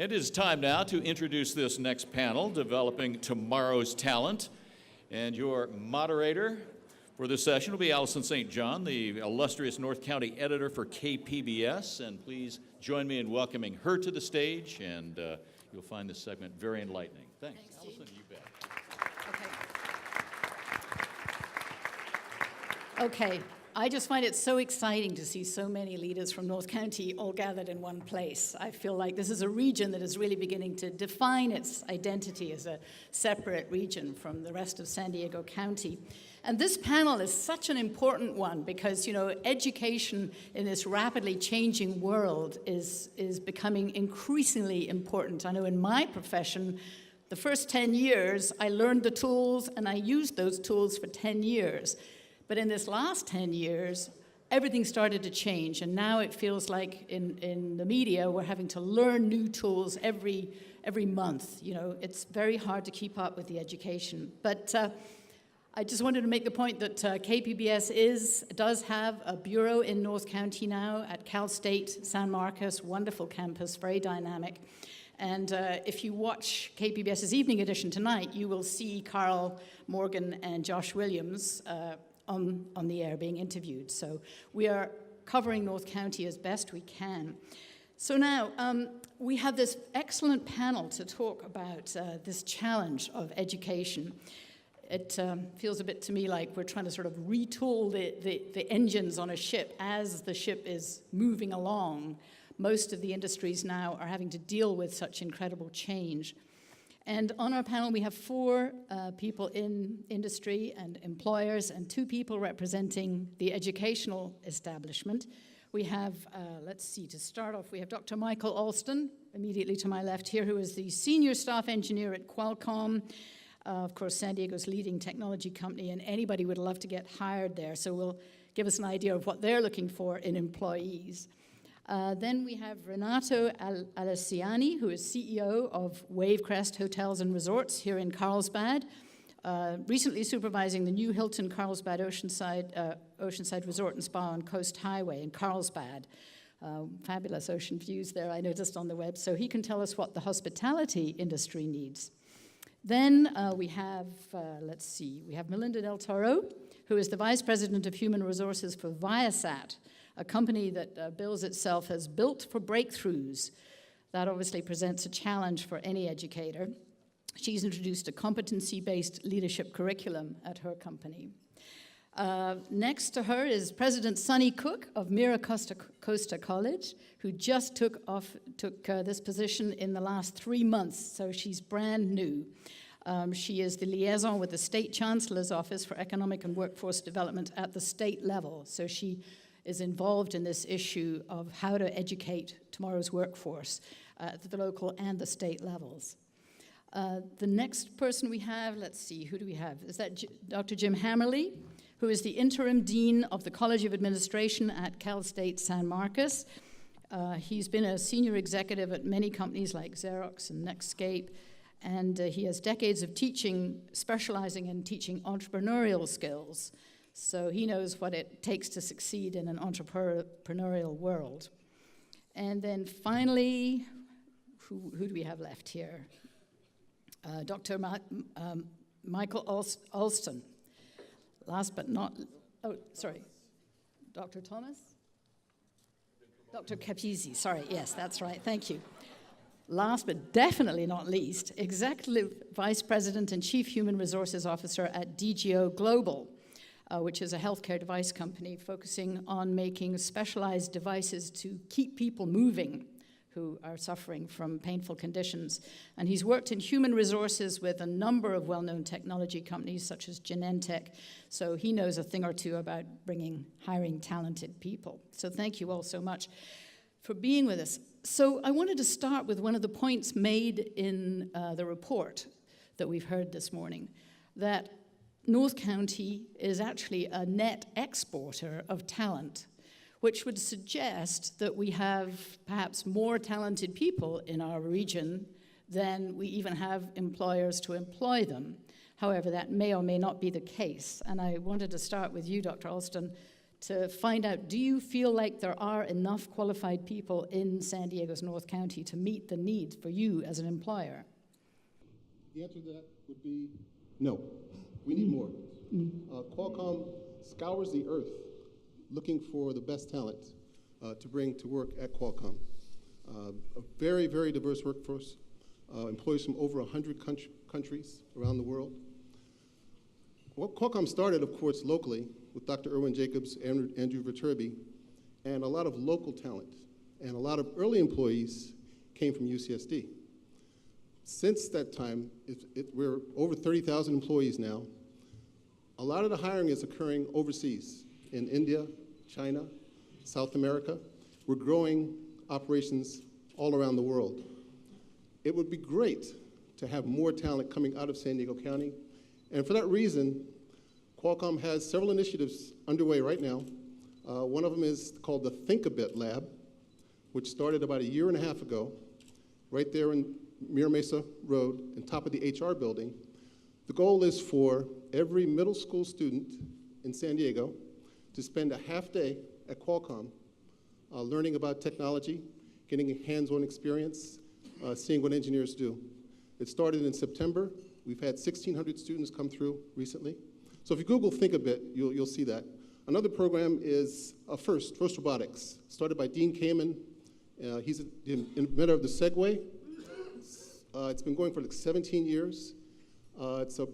It is time now to introduce this next panel, Developing Tomorrow's Talent. And your moderator for this session will be Allison St. John, the illustrious North County editor for KPBS. And please join me in welcoming her to the stage, and you'll find this segment very enlightening. Thanks Allison, you bet. Okay, I just find it so exciting to see so many leaders from North County all gathered in one place. I feel like this is a region that is really beginning to define its identity as a separate region from the rest of San Diego County. And this panel is such an important one because, you know, education in this rapidly changing world is becoming increasingly important. I know in my profession, the first 10 years, I learned the tools and I used those tools for 10 years. But in this last 10 years, everything started to change, and now it feels like in the media we're having to learn new tools every month. You know, it's very hard to keep up with the education. But I just wanted to make the point that KPBS does have a bureau in North County now at Cal State San Marcos, wonderful campus, very dynamic. And if you watch KPBS's Evening Edition tonight, you will see Carl Morgan and Josh Williams on the air being interviewed. So we are covering North County as best we can. So now we have this excellent panel to talk about this challenge of education. It feels a bit to me like we're trying to sort of retool the engines on a ship as the ship is moving along. Most of the industries now are having to deal with such incredible change. And on our panel, we have 4 people in industry and employers and 2 people representing the educational establishment. We have, let's see, to start off, we have Dr. Michael Alston, immediately to my left here, who is the senior staff engineer at Qualcomm, of course, San Diego's leading technology company, and anybody would love to get hired there. So we'll give us an idea of what they're looking for in employees. Then we have Renato Alessiani, who is CEO of Wavecrest Hotels and Resorts here in Carlsbad, recently supervising the new Hilton Carlsbad Oceanside Resort and Spa on Coast Highway in Carlsbad. Fabulous ocean views there, I noticed on the web, so he can tell us what the hospitality industry needs. Then we have, let's see, we have Melinda Del Toro, who is the Vice President of Human Resources for Viasat, a company that bills itself as built for breakthroughs. That obviously presents a challenge for any educator. She's introduced a competency-based leadership curriculum at her company. Next to her is President Sunny Cook of Mira Costa College, who just took this position in the last 3 months, so she's brand new. She is the liaison with the State Chancellor's Office for Economic and Workforce Development at the state level, so she is involved in this issue of how to educate tomorrow's workforce at the local and the state levels. The next person we have, let's see, who do we have? Is that Dr. Jim Hammerly, who is the interim dean of the College of Administration at Cal State San Marcos. He's been a senior executive at many companies like Xerox and Netscape, and he has decades of teaching, specializing in teaching entrepreneurial skills. So he knows what it takes to succeed in an entrepreneurial world. And then finally, who do we have left here? Dr. Michael Alston. Last but not, oh, sorry. Dr. Thomas? Dr. Capizzi, sorry, yes, that's right, thank you. Last but definitely not least, Executive Vice President and Chief Human Resources Officer at DGO Global, which is a healthcare device company focusing on making specialized devices to keep people moving who are suffering from painful conditions. And he's worked in human resources with a number of well-known technology companies such as Genentech, so he knows a thing or two about hiring talented people. So thank you all so much for being with us. So I wanted to start with one of the points made in the report that we've heard this morning, that North County is actually a net exporter of talent, which would suggest that we have perhaps more talented people in our region than we even have employers to employ them. However, that may or may not be the case. And I wanted to start with you, Dr. Alston. to find out, do you feel like there are enough qualified people in San Diego's North County to meet the needs for you as an employer? The answer to that would be no. We need more. Qualcomm scours the earth looking for the best talent to bring to work at Qualcomm. A very, very diverse workforce, employees from over 100 countries around the world. Well, Qualcomm started, of course, locally with Dr. Irwin Jacobs, Andrew Viterbi, and a lot of local talent. And a lot of early employees came from UCSD. Since that time, we're over 30,000 employees now. A lot of the hiring is occurring overseas, in India, China, South America. We're growing operations all around the world. It would be great to have more talent coming out of San Diego County. And for that reason, Qualcomm has several initiatives underway right now. One of them is called the Think A Bit Lab, which started about a year and a half ago, right there in Mira Mesa Road, on top of the HR building. The goal is for every middle school student in San Diego to spend a half day at Qualcomm learning about technology, getting a hands-on experience, seeing what engineers do. It started in September. We've had 1,600 students come through recently. So if you Google Think A Bit, you'll see that. Another program is FIRST Robotics, started by Dean Kamen. He's the inventor of the Segway. It's been going for like 17 years. It's a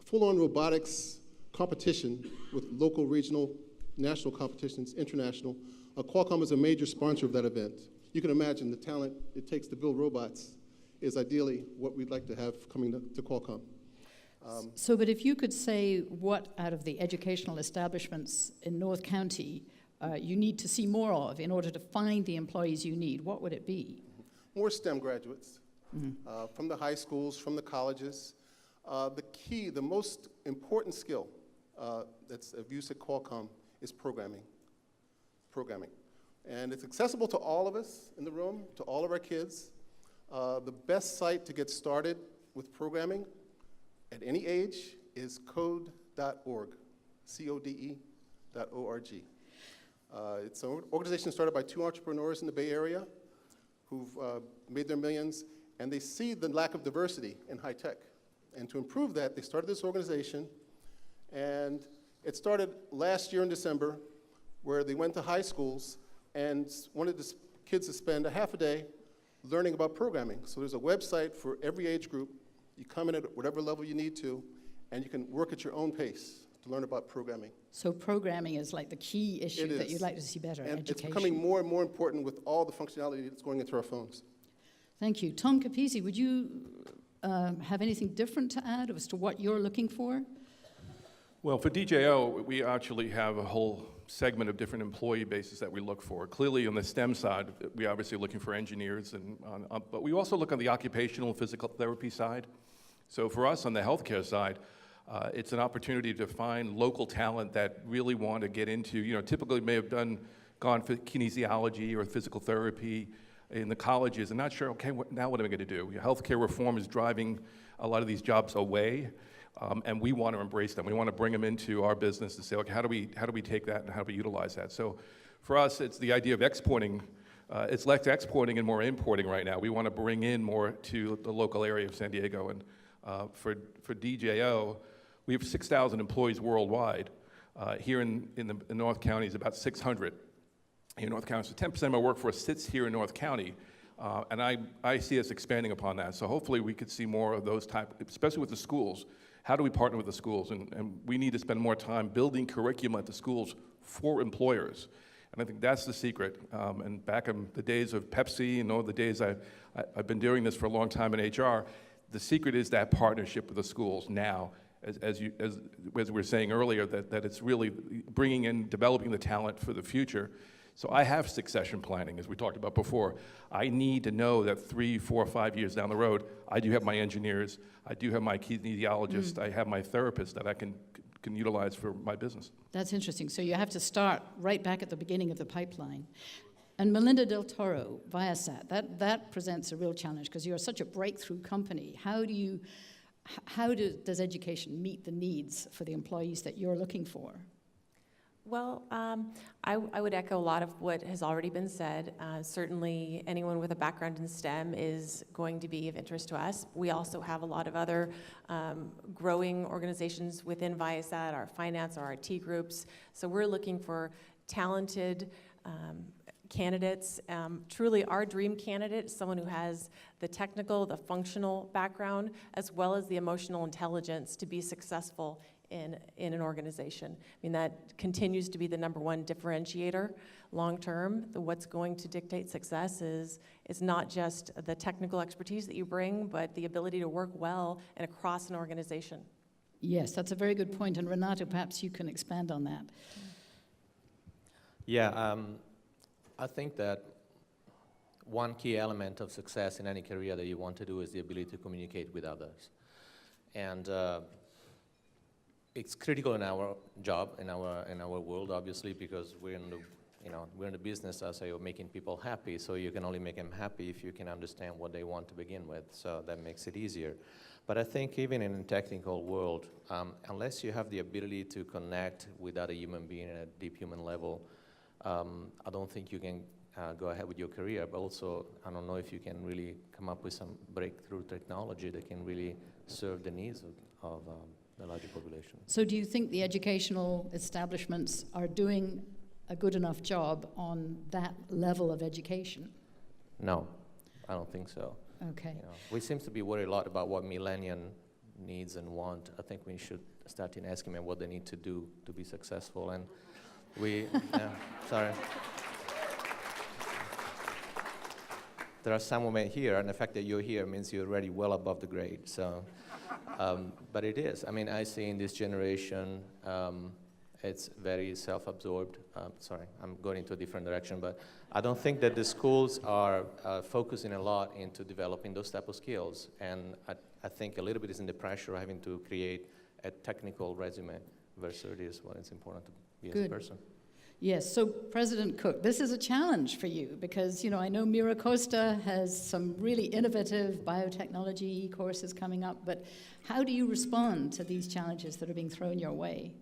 full-on robotics competition with local, regional, national competitions, international. Qualcomm is a major sponsor of that event. You can imagine the talent it takes to build robots is ideally what we'd like to have coming to Qualcomm. But if you could say what out of the educational establishments in North County you need to see more of in order to find the employees you need, what would it be? More STEM graduates from the high schools, from the colleges. The most important skill that's of use at Qualcomm is programming. And it's accessible to all of us in the room, to all of our kids. The best site to get started with programming at any age is code.org, CODE.org. It's an organization started by two entrepreneurs in the Bay Area who've made their millions, and they see the lack of diversity in high tech. And to improve that, they started this organization, and it started last year in December, where they went to high schools and wanted the kids to spend a half a day learning about programming. So there's a website for every age group. You come in at whatever level you need to, and you can work at your own pace to learn about programming. So programming is like the key issue that you'd like to see better, and education. It's becoming more and more important with all the functionality that's going into our phones. Thank you. Tom Capizzi, would you have anything different to add as to what you're looking for? Well, for DJO, we actually have a whole segment of different employee bases that we look for. Clearly, on the STEM side, we're obviously looking for engineers, but we also look on the occupational and physical therapy side. So for us on the healthcare side, it's an opportunity to find local talent that really want to get into, typically may have gone for kinesiology or physical therapy in the colleges and not sure, okay, now what am I going to do? Healthcare reform is driving a lot of these jobs away. And we want to embrace them. We want to bring them into our business and say, okay, how do we take that and how do we utilize that? So for us, it's the idea of exporting. It's less exporting and more importing right now. We want to bring in more to the local area of San Diego. And for DJO, we have 6,000 employees worldwide. Here in North County is about 600 in North County. So 10% of my workforce sits here in North County. And I see us expanding upon that. So hopefully we could see more of those type, especially with the schools. How do we partner with the schools? And we need to spend more time building curriculum at the schools for employers. And I think that's the secret. And back in the days of Pepsi and all the days I've been doing this for a long time in HR, the secret is that partnership with the schools now, as we were saying earlier, that it's really bringing in, developing the talent for the future. So I have succession planning, as we talked about before. I need to know that 3, 4, 5 years down the road, I do have my engineers, I do have my kinesiologist, I have my therapist that I can utilize for my business. That's interesting. So you have to start right back at the beginning of the pipeline. And Melinda Del Toro, Viasat, that presents a real challenge because you're such a breakthrough company. How does education meet the needs for the employees that you're looking for? Well, I would echo a lot of what has already been said. Certainly, anyone with a background in STEM is going to be of interest to us. We also have a lot of other growing organizations within Viasat, our finance, our IT groups. So we're looking for talented candidates. Truly, our dream candidate is someone who has the technical, the functional background, as well as the emotional intelligence to be successful in an organization. I mean, that continues to be the number one differentiator long term. What's going to dictate success is not just the technical expertise that you bring, but the ability to work well and across an organization. Yes, that's a very good point. And Renato, perhaps you can expand on that. Yeah, I think that one key element of success in any career that you want to do is the ability to communicate with others. And it's critical in our job, in our world, obviously, because we're in the business, as I say, of making people happy. So you can only make them happy if you can understand what they want to begin with. So that makes it easier. But I think even in a technical world, unless you have the ability to connect with other human beings at a deep human level, I don't think you can go ahead with your career. But also, I don't know if you can really come up with some breakthrough technology that can really serve the needs of the larger population. So do you think the educational establishments are doing a good enough job on that level of education? No, I don't think so. Okay. We seem to be worried a lot about what millennium needs and want. I think we should start in asking them what they need to do to be successful. And sorry. There are some women here, and the fact that you're here means you're already well above the grade. So, but it is. I mean, I see in this generation, it's very self-absorbed. Sorry, I'm going into a different direction, but I don't think that the schools are focusing a lot into developing those type of skills. And I think a little bit is in the pressure of having to create a technical resume versus it is what is important to be as a person. Yes, so President Cook, this is a challenge for you because, I know Mira Costa has some really innovative biotechnology courses coming up, but how do you respond to these challenges that are being thrown your way?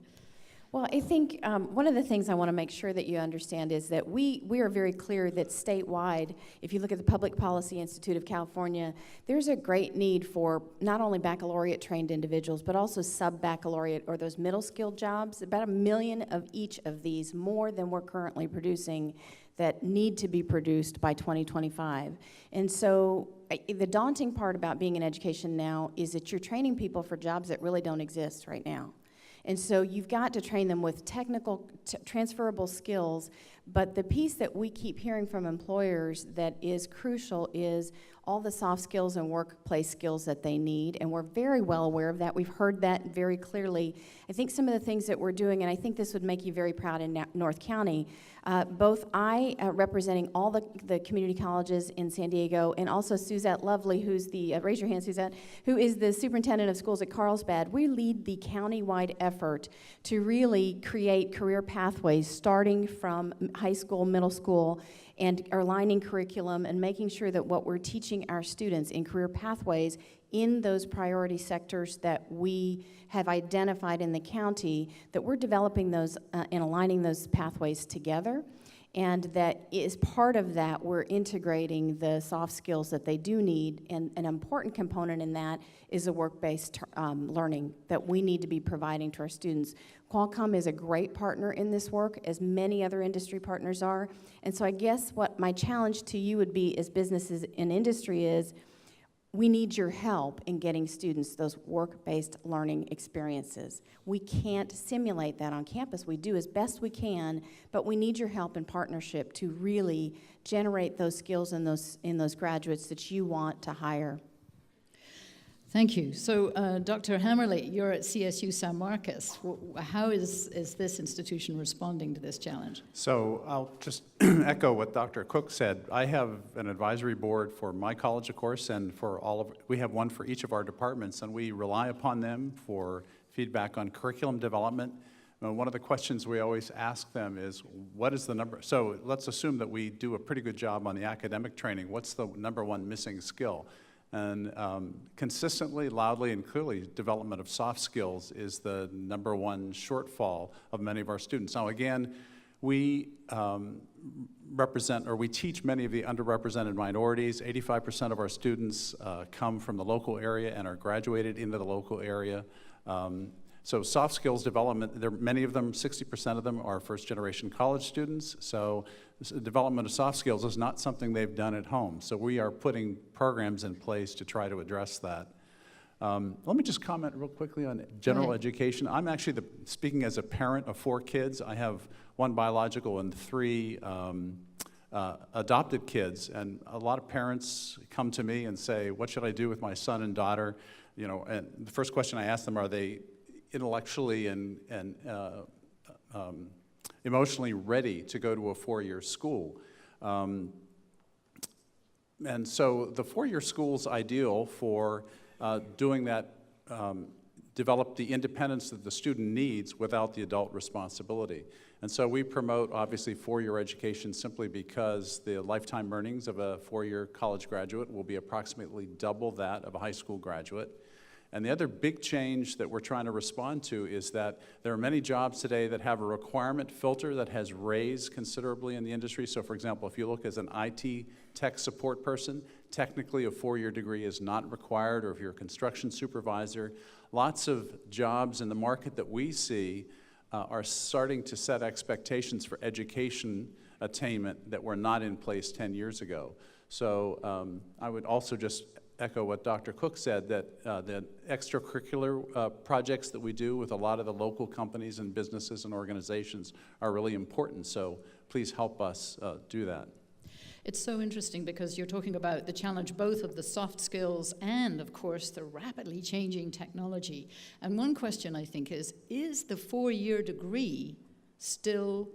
Well, I think one of the things I want to make sure that you understand is that we are very clear that statewide, if you look at the Public Policy Institute of California, there's a great need for not only baccalaureate-trained individuals, but also sub-baccalaureate or those middle-skilled jobs, about 1 million of each of these, more than we're currently producing, that need to be produced by 2025. And so the daunting part about being in education now is that you're training people for jobs that really don't exist right now. And so you've got to train them with technical, transferable skills, but the piece that we keep hearing from employers that is crucial is all the soft skills and workplace skills that they need, and we're very well aware of that. We've heard that very clearly. I think some of the things that we're doing, and I think this would make you very proud in North County, both I, representing all the community colleges in San Diego, and also Suzette Lovely, who's the, raise your hand, Suzette, who is the superintendent of schools at Carlsbad. We lead the county-wide effort to really create career pathways starting from high school, middle school, and aligning curriculum and making sure that what we're teaching our students in career pathways in those priority sectors that we have identified in the county, that we're developing those and aligning those pathways together. And that is part of that, we're integrating the soft skills that they do need, and an important component in that is a work-based learning that we need to be providing to our students. Qualcomm is a great partner in this work, as many other industry partners are. And so I guess what my challenge to you would be as businesses and industry is, we need your help in getting students those work-based learning experiences. We can't simulate that on campus. We do as best we can, but we need your help and partnership to really generate those skills in those graduates that you want to hire. Thank you. So, Dr. Hammerly, you're at CSU San Marcos. How is this institution responding to this challenge? So I'll just echo what Dr. Cook said. I have an advisory board for my college, of course, and for we have one for each of our departments, and we rely upon them for feedback on curriculum development. One of the questions we always ask them is, what is the number? So let's assume that we do a pretty good job on the academic training. What's the number one missing skill? And consistently, loudly, and clearly, development of soft skills is the #1 shortfall of many of our students. Now, again, we we teach many of the underrepresented minorities. 85% of our students come from the local area and are graduated into the local area. So soft skills development, many of them, 60% of them are first-generation college students. So development of soft skills is not something they've done at home. So we are putting programs in place to try to address that. Let me just comment real quickly on general education. I'm actually speaking as a parent of 4 kids. I have 1 biological and 3 adopted kids, and a lot of parents come to me and say, what should I do with my son and daughter? You know, and the first question I ask them, are they intellectually and emotionally ready to go to a 4-year school? And so the 4-year school's ideal for doing that, develop the independence that the student needs without the adult responsibility. And so we promote, obviously, 4-year education simply because the lifetime earnings of a 4-year college graduate will be approximately double that of a high school graduate. And the other big change that we're trying to respond to is that there are many jobs today that have a requirement filter that has raised considerably in the industry. So for example, if you look as an IT tech support person, technically a 4-year degree is not required, or if you're a construction supervisor, lots of jobs in the market that we see are starting to set expectations for education attainment that were not in place 10 years ago. So I would also just echo what Dr. Cook said, that the extracurricular projects that we do with a lot of the local companies and businesses and organizations are really important. So please help us do that. It's so interesting because you're talking about the challenge both of the soft skills and, of course, the rapidly changing technology. And one question, I think, is the 4-year degree still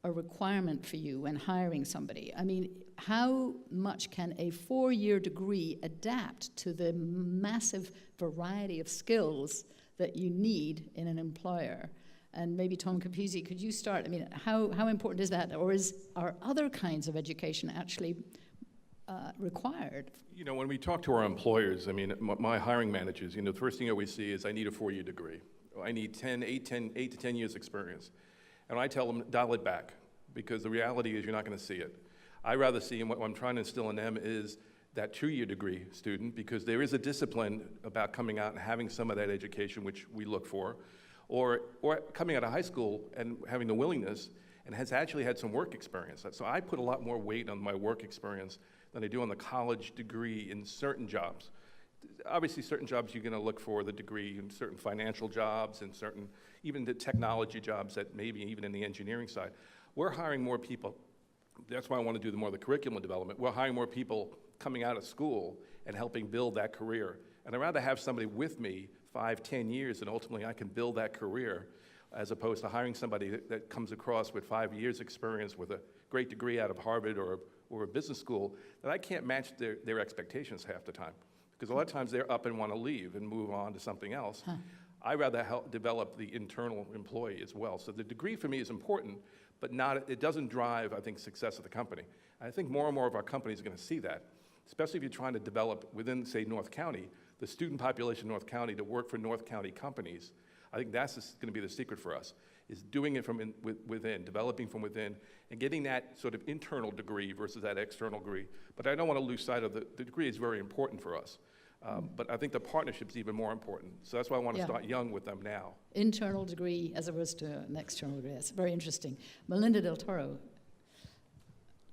a requirement for you when hiring somebody? I mean, how much can a 4-year degree adapt to the massive variety of skills that you need in an employer? And maybe Tom Capuzzi, could you start? I mean, how important is that? Or are other kinds of education actually required? You know, when we talk to our employers, I mean, my hiring managers, you know, the first thing I always see is I need a 4-year degree. I need 8 to 10 years experience. And I tell them, dial it back, because the reality is you're not going to see it. I rather see, and what I'm trying to instill in them is that 2-year degree student, because there is a discipline about coming out and having some of that education, which we look for, or coming out of high school and having the willingness and has actually had some work experience. So I put a lot more weight on my work experience than I do on the college degree in certain jobs. Obviously, certain jobs you're going to look for the degree in certain financial jobs and certain, even the technology jobs that maybe even in the engineering side. We're hiring more people. That's why I want to do more of the curriculum development. We're hiring more people coming out of school and helping build that career. And I'd rather have somebody with me 5, 10 years, and ultimately I can build that career, as opposed to hiring somebody that comes across with 5 years experience with a great degree out of Harvard or a business school that I can't match their expectations half the time. Because a lot of times they're up and want to leave and move on to something else. I'd rather help develop the internal employee as well. So the degree for me is important, but it doesn't drive, I think, success of the company. I think more and more of our companies are going to see that, especially if you're trying to develop within, say, North County, the student population in North County to work for North County companies. I think that's going to be the secret for us, is doing it from within, developing from within, and getting that sort of internal degree versus that external degree. But I don't want to lose sight of the degree is very important for us. But I think the partnership's even more important. So that's why I want to start young with them now. Internal degree as opposed to an external degree. That's very interesting. Melinda Del Toro,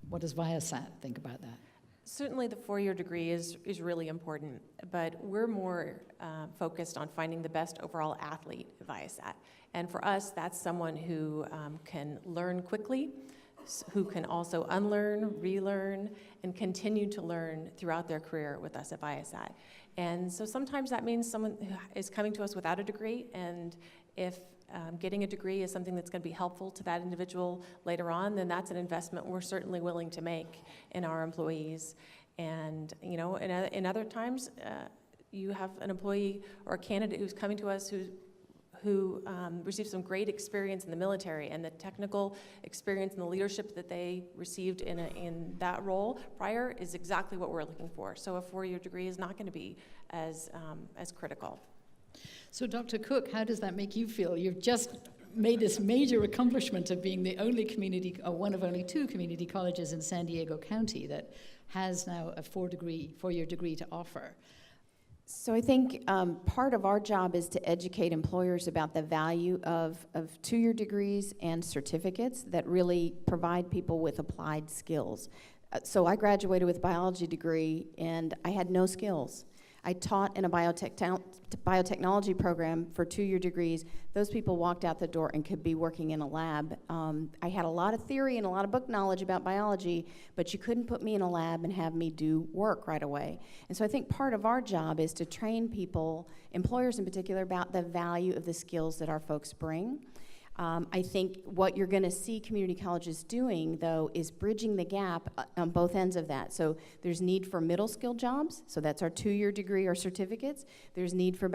what does Viasat think about that? Certainly the 4-year degree is really important, but we're more focused on finding the best overall athlete at Viasat. And for us, that's someone who can learn quickly, who can also unlearn, relearn, and continue to learn throughout their career with us at Viasat. And so sometimes that means someone who is coming to us without a degree, and if getting a degree is something that's going to be helpful to that individual later on, then that's an investment we're certainly willing to make in our employees. And you know, in other times, you have an employee or a candidate who's coming to us who received some great experience in the military, and the technical experience and the leadership that they received in that role prior is exactly what we're looking for. So a four-year degree is not going to be as critical. So Dr. Cook, how does that make you feel? You've just made this major accomplishment of being the only community, or one of only 2 community colleges in San Diego County that has now a 4-year degree to offer. So I think part of our job is to educate employers about the value of 2-year degrees and certificates that really provide people with applied skills. So I graduated with a biology degree, and I had no skills. I taught in a biotechnology program for 2-year degrees. Those people walked out the door and could be working in a lab. I had a lot of theory and a lot of book knowledge about biology, but you couldn't put me in a lab and have me do work right away. And so I think part of our job is to train people, employers in particular, about the value of the skills that our folks bring. I think what you're going to see community colleges doing, though, is bridging the gap on both ends of that. So there's need for middle skill jobs, so that's our 2-year degree or certificates. There's need for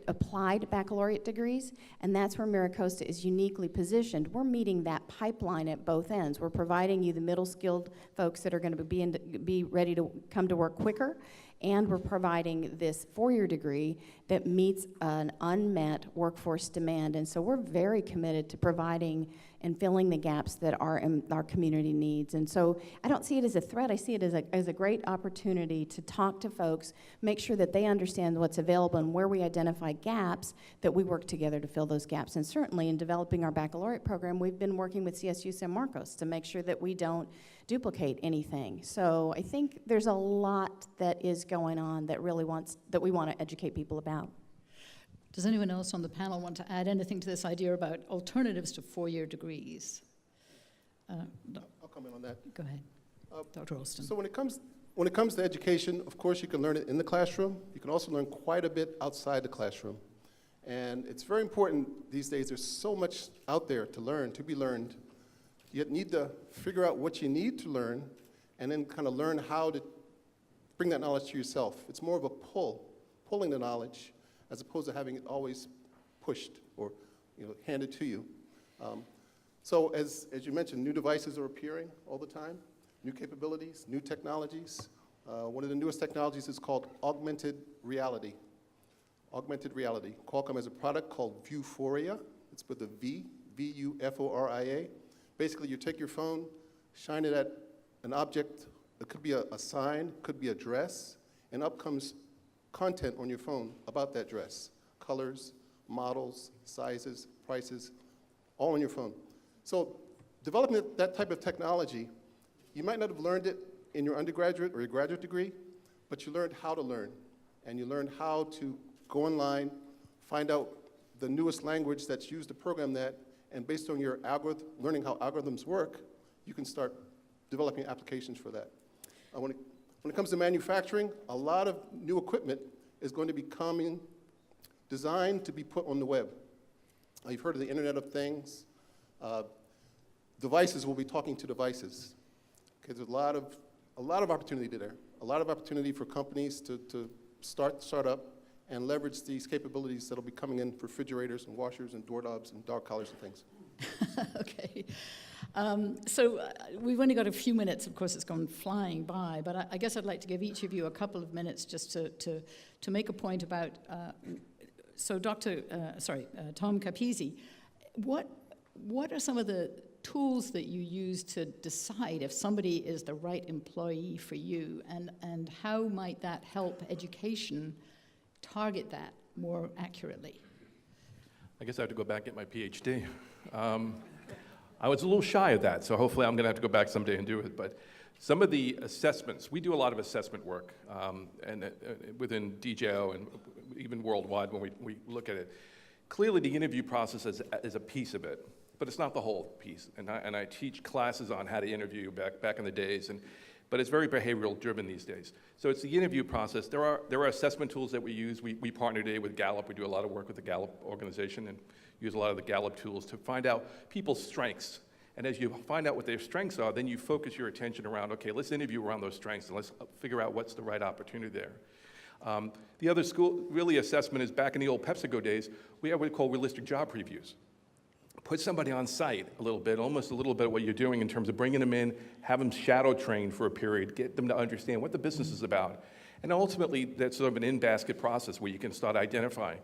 applied baccalaureate degrees, and that's where MiraCosta is uniquely positioned. We're meeting that pipeline at both ends. We're providing you the middle skilled folks that are going to be ready to come to work quicker, and we're providing this 4-year degree that meets an unmet workforce demand. And so we're very committed to providing and filling the gaps that our community needs. And so I don't see it as a threat. I see it as a great opportunity to talk to folks, make sure that they understand what's available and where we identify gaps, that we work together to fill those gaps. And certainly in developing our baccalaureate program, we've been working with CSU San Marcos to make sure that we don't duplicate anything. So I think there's a lot that is going on that we want to educate people about. Does anyone else on the panel want to add anything to this idea about alternatives to 4-year degrees? I'll comment on that. Go ahead, Dr. Olston. So when it comes to education, of course, you can learn it in the classroom. You can also learn quite a bit outside the classroom. And it's very important these days. There's so much out there to learn, to be learned. You need to figure out what you need to learn and then kind of learn how to bring that knowledge to yourself. It's more of a pulling the knowledge, as opposed to having it always pushed or handed to you. So as you mentioned, new devices are appearing all the time, new capabilities, new technologies. One of the newest technologies is called augmented reality. Augmented reality. Qualcomm has a product called Vuforia. It's with a V, V-U-F-O-R-I-A. Basically, you take your phone, shine it at an object. It could be a sign, could be a dress, and up comes content on your phone about that dress. Colors, models, sizes, prices, all on your phone. So developing that type of technology, you might not have learned it in your undergraduate or your graduate degree, but you learned how to learn. And you learned how to go online, find out the newest language that's used to program that, and based on your learning how algorithms work, you can start developing applications for that. When it comes to manufacturing, a lot of new equipment is going to be designed to be put on the web. You've heard of the Internet of Things. Devices will be talking to devices. Okay, there's a lot of opportunity there. A lot of opportunity for companies to start up and leverage these capabilities that'll be coming in for refrigerators and washers and doorknobs and dog collars and things. Okay. So we've only got a few minutes. Of course, it's gone flying by, but I guess I'd like to give each of you a couple of minutes just to make a point about, so Tom Capizzi, what are some of the tools that you use to decide if somebody is the right employee for you, and how might that help education target that more accurately? I guess I have to go back and get my PhD. I was a little shy of that, so hopefully I'm going to have to go back someday and do it. But some of the assessments, we do a lot of assessment work and within DJO and even worldwide when we look at it. Clearly, the interview process is a piece of it, but it's not the whole piece. And I teach classes on how to interview back in the days, but it's very behavioral driven these days. So it's the interview process. There are assessment tools that we use. We partner today with Gallup. We do a lot of work with the Gallup organization and use a lot of the Gallup tools to find out people's strengths. And as you find out what their strengths are, then you focus your attention around, okay, let's interview around those strengths and let's figure out what's the right opportunity there. The other school, really assessment is back in the old PepsiCo days, we have what we call realistic job previews. Put somebody on site a little bit, almost a little bit what you're doing in terms of bringing them in, have them shadow train for a period, get them to understand what the business is about. And ultimately, that's sort of an in-basket process where you can start identifying.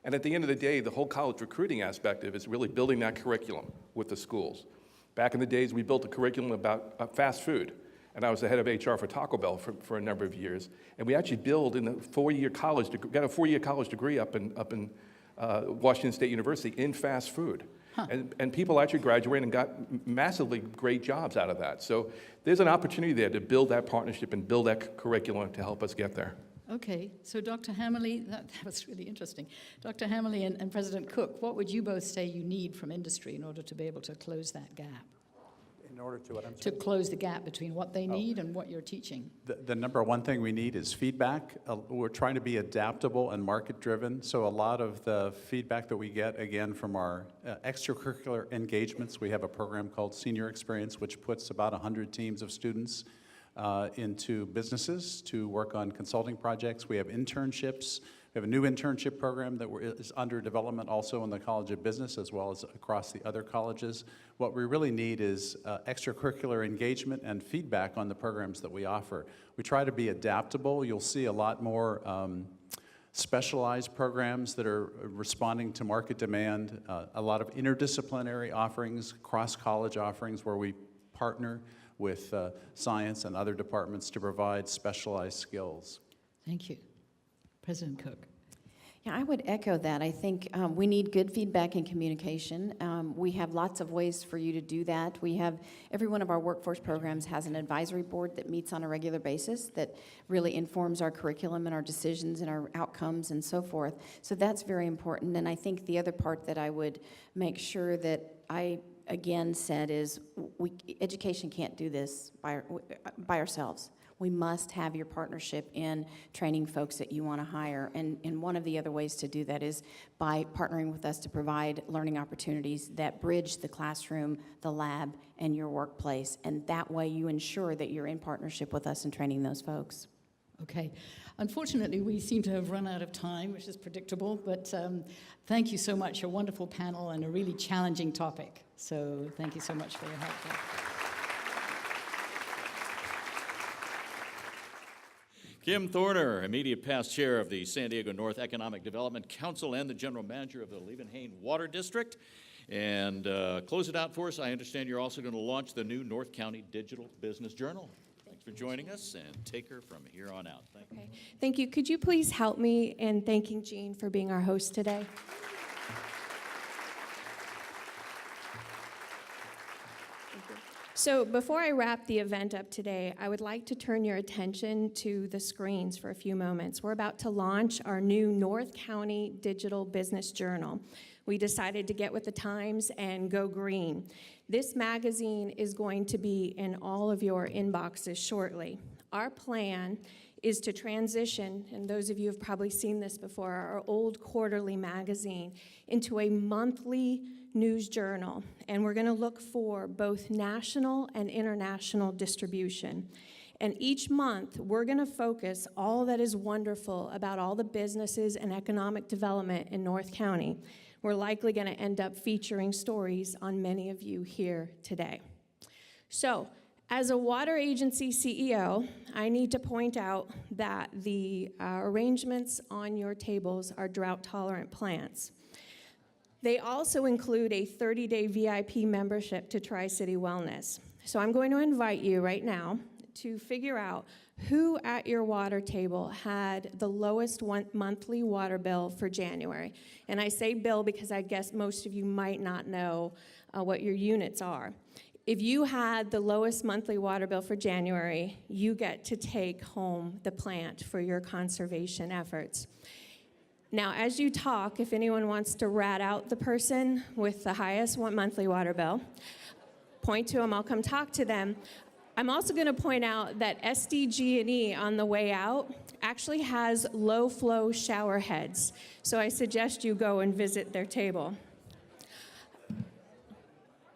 And at the end of the day, the whole college recruiting aspect of it is really building that curriculum with the schools. Back in the days, we built a curriculum about fast food. And I was the head of HR for Taco Bell for a number of years. And we actually built in a four-year college, got a four-year college degree up in Washington State University in fast food. And people actually graduated and got massively great jobs out of that. So there's an opportunity there to build that partnership and build that curriculum to help us get there. Okay, so Dr. Hammerly, that was really interesting. Dr. Hammerly and President Cook, what would you both say you need from industry in order to be able to close that gap? In order to what, I'm To sorry? close the gap between what they need and what you're teaching. The number one thing we need is feedback. We're trying to be adaptable and market-driven, so a lot of the feedback that we get, again, from our extracurricular engagements, we have a program called Senior Experience, which puts about 100 teams of students into businesses to work on consulting projects. We have internships. We have a new internship program that is under development also in the College of Business as well as across the other colleges. What we really need is extracurricular engagement and feedback on the programs that we offer. We try to be adaptable. You'll see a lot more specialized programs that are responding to market demand, a lot of interdisciplinary offerings, cross-college offerings where we partner with science and other departments to provide specialized skills. Thank you. President Cook. Yeah, I would echo that. I think we need good feedback and communication. We have lots of ways for you to do that. We have, every one of our workforce programs has an advisory board that meets on a regular basis that really informs our curriculum and our decisions and our outcomes and so forth. So that's very important. And I think the other part that I would make sure that I again said is education can't do this by ourselves. We must have your partnership in training folks that you want to hire. And one of the other ways to do that is by partnering with us to provide learning opportunities that bridge the classroom, the lab, and your workplace. And that way you ensure that you're in partnership with us in training those folks. Okay. Unfortunately, we seem to have run out of time, which is predictable, but thank you so much. A wonderful panel and a really challenging topic. So thank you so much for your help there. Kim Thorner, immediate past chair of the San Diego North Economic Development Council and the general manager of the Leeuwenhoek Water District. And close it out for us. I understand you're also going to launch the new North County Digital Business Journal. Thanks for joining us, and take her from here on out. Thank you. Okay. Thank you. Could you please help me in thanking Jean for being our host today? So before I wrap the event up today, I would like to turn your attention to the screens for a few moments. We're about to launch our new North County Digital Business Journal. We decided to get with the times and go green. This magazine is going to be in all of your inboxes shortly. Our plan is to transition, and those of you have probably seen this before, our old quarterly magazine into a monthly news journal, and we're going to look for both national and international distribution. And each month, we're going to focus all that is wonderful about all the businesses and economic development in North County. We're likely going to end up featuring stories on many of you here today. So, as a water agency CEO, I need to point out that the arrangements on your tables are drought-tolerant plants. They also include a 30-day VIP membership to Tri-City Wellness. So I'm going to invite you right now to figure out who at your water table had the lowest monthly water bill for January. And I say bill because I guess most of you might not know what your units are. If you had the lowest monthly water bill for January, you get to take home the plant for your conservation efforts. Now, as you talk, if anyone wants to rat out the person with the highest monthly water bill, point to them, I'll come talk to them. I'm also going to point out that SDG&E on the way out actually has low-flow shower heads, so I suggest you go and visit their table.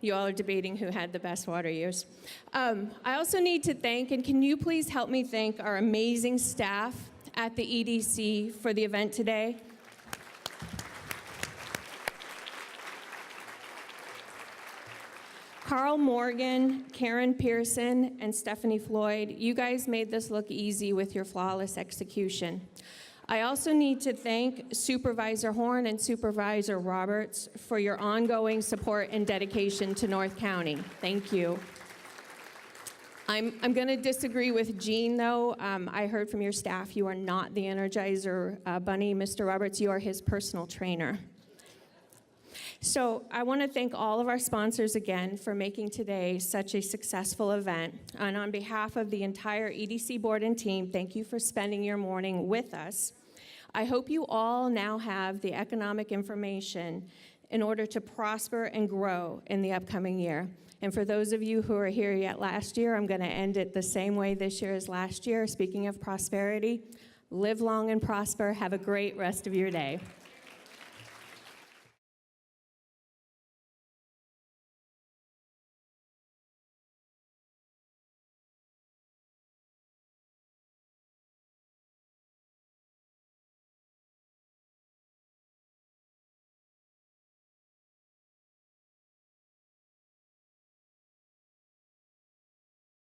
You all are debating who had the best water use. I also need to thank, and can you please help me thank our amazing staff at the EDC for the event today. Carl Morgan, Karen Pearson, and Stephanie Floyd, you guys made this look easy with your flawless execution. I also need to thank Supervisor Horn and Supervisor Roberts for your ongoing support and dedication to North County. Thank you. I'm going to disagree with Jean, though. I heard from your staff you are not the Energizer Bunny. Mr. Roberts, you are his personal trainer. So I want to thank all of our sponsors again for making today such a successful event. And on behalf of the entire EDC board and team, thank you for spending your morning with us. I hope you all now have the economic information in order to prosper and grow in the upcoming year. And for those of you who are here yet last year, I'm going to end it the same way this year as last year. Speaking of prosperity, live long and prosper. Have a great rest of your day.